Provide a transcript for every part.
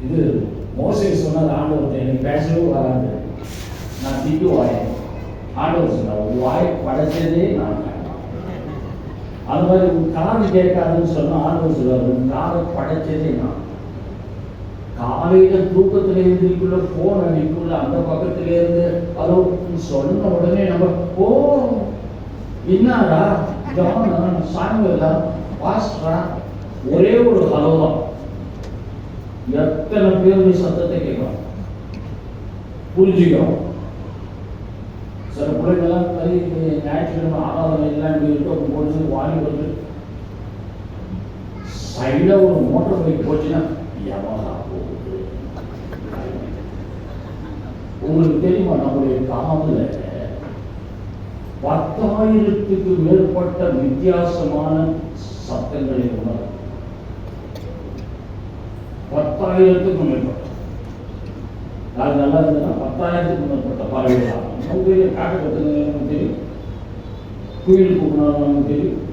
இது மோசே சொன்னது ஆண்டவர் எனக்கு பேசவே வராது, நான் திட்டுவாய். ஆண்டவர் சொன்னார், வாய் படைச்சதே நான். அது மாதிரி உன் காது கேட்காதுன்னு சொன்னால் ஆண்டவர் சொல்லுவார், உன் காதை படைச்சதே நான். காலையில் தூக்கத்தில் இருந்துக்குள்ள ஃபோன் அடிக்குள்ள அந்த பக்கத்திலேருந்து அதோ சொன்ன உடனே நம்ம என்னடா ஜான் சாயங்கா பாஸ்டரா ஒரே ஒரு ஹலோ தான். எத்தனை பேர் சத்தத்தை கேட்கலாம் புரிஞ்சுக்கிறோம். சில பிள்ளைங்கள்லாம் ஞாயிற்றுக்கிழமை ஆராதனை எல்லாம் இருக்கும் பொழுது வாங்கி வந்து சைடாக ஒரு மோட்டர் பைக் போச்சுன்னா எவனா போகுது. உங்களுக்கு தெரியுமா, நம்முடைய காமல 10,000க்கு மேற்பட்ட வித்தியாசமான சத்தங்களை உணர். 10,000க்கு மேற்பட்ட, அது நல்லா இருந்ததுன்னா 10,000க்கு மேற்பட்ட பறவைகள். நமக்கு காட்டு கத்துனாலும் தெரியும், குயில் கூப்பினாலும் தெரியும்,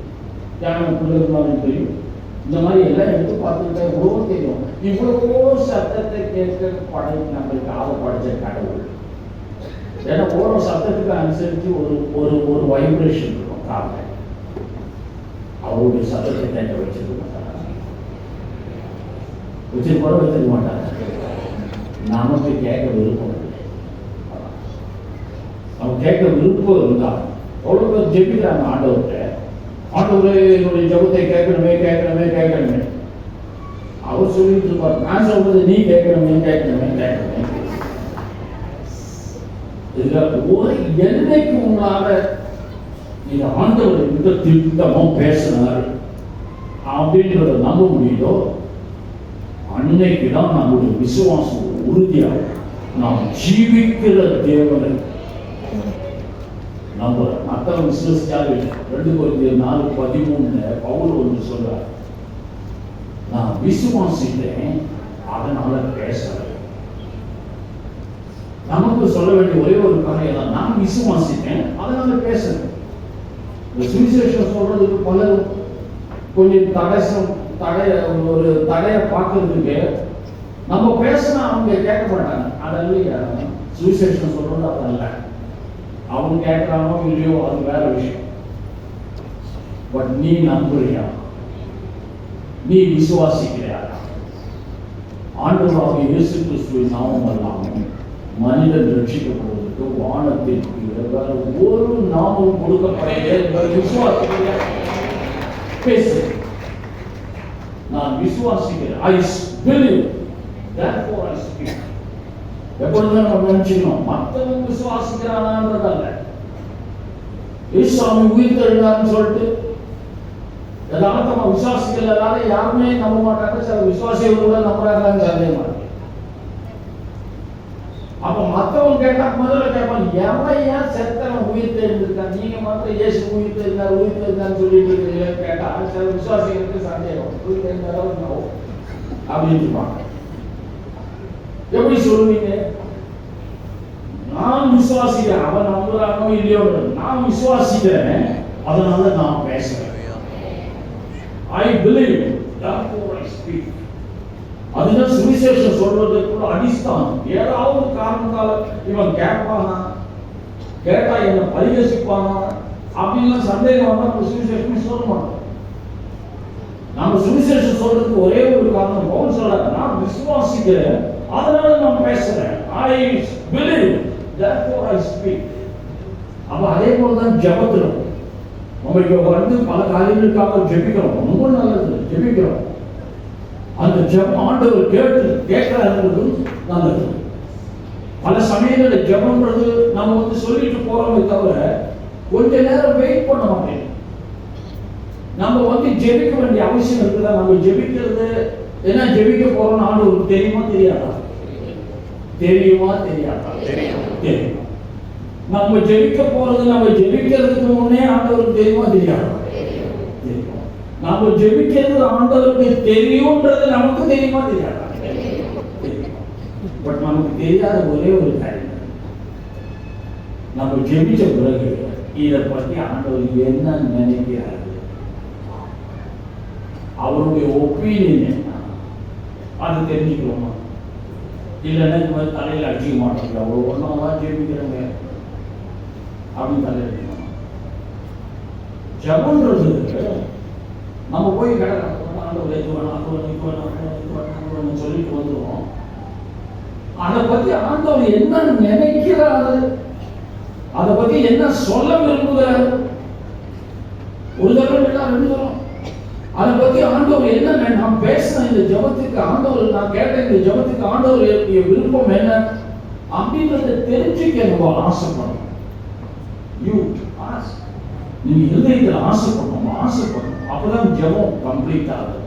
யானை பிள்ளைனாலும் தெரியும். இந்த மாதிரி எல்லாம் எடுத்து பார்த்துக்கிட்டா எவ்வளோ தெரியும். இவ்வளவோ சத்தத்தை கேட்க நம்மளுக்கு ஆளை படைச்ச கடவுள். ஏன்னா போகிற சத்தத்துக்கு அனுசரித்து ஒரு ஒரு வைப்ரேஷன் இருக்கும் காலில். அவருடைய சத்தத்தை கேட்க வச்சிருக்க மாட்டாங்க, வச்சிருக்க வச்சிருக்க மாட்டாங்க. நமக்கு கேட்க விருப்பம் இல்லை. நம்ம கேட்க விருப்பம் இருந்தால் எவ்வளோ பேர் ஜெபிக்கிறாங்க ஆண்டவர்கிட்ட, ஆண்டவரே என்னுடைய ஜபத்தை கேட்கணுமே கேட்கணுமே கேட்கணுமே. அவர் சொல்லிட்டு இருப்பார், நான் சொல்றது நீ கேட்கணுமே கேட்கணுமே கேட்கணுமே. இதுல ஒரு எல்லைக்கு முன்னால நீங்க ஆண்டவர் மிக திட்டமா பேசினார் அப்படின்றத நம்ப முடியுதோ அன்னைக்குதான் நம்முடைய விசுவாசம் உறுதியாக நாம் ஜீவிக்கிற தேவனை நம்புற. மற்றவங்க விசுவாசிக்காக 2 Corinthians 4:13 பவுல் ஒன்று சொல்றார், நான் விசுவாசித்தேன் அதனால பேசல. நமக்கு சொல்ல வேண்டிய ஒரே ஒரு காரியம் தான், நான் விசுவாசித்தேன் அதனால பேசுறேன். இந்த சுவிசேஷம் சொல்றதுக்கு பலர் கொஞ்சம் ஒரு தடையை பார்க்கறதுக்கு நம்ம பேசினா அவங்க கேட்க மாட்டாங்க. அதெல்லாம் சுவிசேஷம் சொல்றது அதல்ல. அவங்க கேட்கறானோ இல்லையோ அது வேற விஷயம். பட் நீ நம்புறியா, நீ விசுவாசிக்கிறியா? ஆண்டவராகிய இயேசு கிறிஸ்துவின் நாமம் அல்லாமல் மனிதன் ரட்சிக்கப்படுவதற்கு வானத்திற்கு வேற ஒரு நாமம் கொடுக்கப்படவில்லை. விசுவாசிக்கிறியா? பேசு. நான் விசுவாசிக்கிறேன். I believe, therefore I speak. எப்பொழுதும் நம்ம நினைச்சுக்கணும், மற்றவங்க விசுவாசிக்கிறானான்றதல்ல. இயேசுவாமி உயிர் தெழுந்தார்னு சொல்லிட்டு யதார்த்தமா விசுவாசிக்கிறதால யாருமே நம்ப மாட்டாங்க. சில விசுவாசிகள் கூட நம்புறாங்கன்னு அதே மாதிரி. அப்ப மற்றவங்க கேட்டா முதல்ல கேட்பாங்க, எவன் செத்தவன் உயிர் தெரிஞ்சிருக்கான், நீங்க மாத்திரம் இயேசு உயிர் தெரிந்தான்னு சொல்லிட்டு இருக்கீங்களேன்னு கேட்டா சில விசுவாசிகளுக்கு சந்தேகம், உயிர் தெரிந்தாலும் அப்படின்னு இருப்பாங்க. எப்படி சொல்லுவீங்க? நான் விசுவாசிக்கிறேன், அவன் நம்புறானோ இல்லையோ, நான் விசுவாசிக்கிறேன் அதனால நான் பேசுறேன். I believe, therefore I speak. அதுதான் சுவிசேஷம் சொல்றதுக்குள்ள அடிஸ்தான். ஏதாவது காரணத்தால இவன் கேட்பானா, கேட்டா என்ன பரிகசிப்பானா அப்படின்லாம் சந்தேகம் வந்தா நம்ம சுவிசேஷமே சொல்ல மாட்டோம். நம்ம சுவிசேஷம் சொல்றதுக்கு ஒரே ஒரு காரணம், பவுல் சொல்றாரு, நான் விசுவாசிக்கிறேன் அதனால நான் பேசுறேன். I believe, therefore I speak. அப்ப அதே போலதான் ஜெபத்திலும் நம்ம இங்க வந்து பல காரியங்களுக்காக ஜெபிக்கிறோம், ரொம்ப நல்லது ஜெபிக்கிறோம். அந்த ஜெபம் ஆண்டவர் கேட்கிறாருன்றது நல்லது. பல சமயங்களில் ஜெபம்ன்றது நம்ம வந்து சொல்லிட்டு போறோமே தவிர கொஞ்ச நேரம் வெயிட் பண்ண மாட்டேன். நம்ம வந்து ஜெபிக்க வேண்டிய அவசியம் இருக்குதா? நம்ம ஜெபிக்கிறது என்ன ஜெபிக்க போறோம்னு ஆண்டவருக்கு தெரியுமா தெரியாதா? தெரியுமா தெரியாதா? தெரியும். நம்ம ஜெபிக்க போறது நம்ம ஜெபிக்கிறதுக்கு முன்னே ஆண்டவருக்கு தெரியுமா தெரியாதா? தெரியும். நம்ம ஜெபிக்கிறது ஆண்டவருக்கு தெரியும்ன்றது நமக்கு தெரியுமா தெரியாதா? தெரியும். பட் நமக்கு தெரியாத ஒரே ஒரு காரியம், நம்ம ஜெபிச்ச பிறகு இதை பத்தி ஆண்டவர் என்ன நினைக்கிறாரு, அவருடைய ஒப்பீனியன் என்ன, அது தெரிஞ்சுக்கிறோமா? இல்லைன்னா இந்த மாதிரி தலையில் அடிச்சிக்க மாட்டோம், அவ்வளோ ஒன்றும் தான் ஜெபிக்கிறேங்க அப்படின்னு தலையில் அடிக்கணும். ஜபன்றது நம்ம போய் சொல்லிட்டு வந்துடுவோம். அதை பத்தி ஆண்டவர் என்ன நினைக்கிறாரு, அதை பத்தி என்ன சொல்ல விரும்புகிறார், ஒரு தடவை இல்லைன்னா 2 தடவை அதை பத்தி ஆண்டவர் என்ன நான் பேசின இந்த ஜபத்துக்கு ஆண்டவர், நான் கேட்ட இந்த ஜபத்துக்கு ஆண்டவர் விருப்பம் என்ன அப்படின்றத தெரிஞ்சுக்க நம்ம ஆசைப்படணும். நீங்க இருதயத்தில் ஆசைப்படணும், அப்பதான் ஜபம் கம்ப்ளீட் ஆகுது.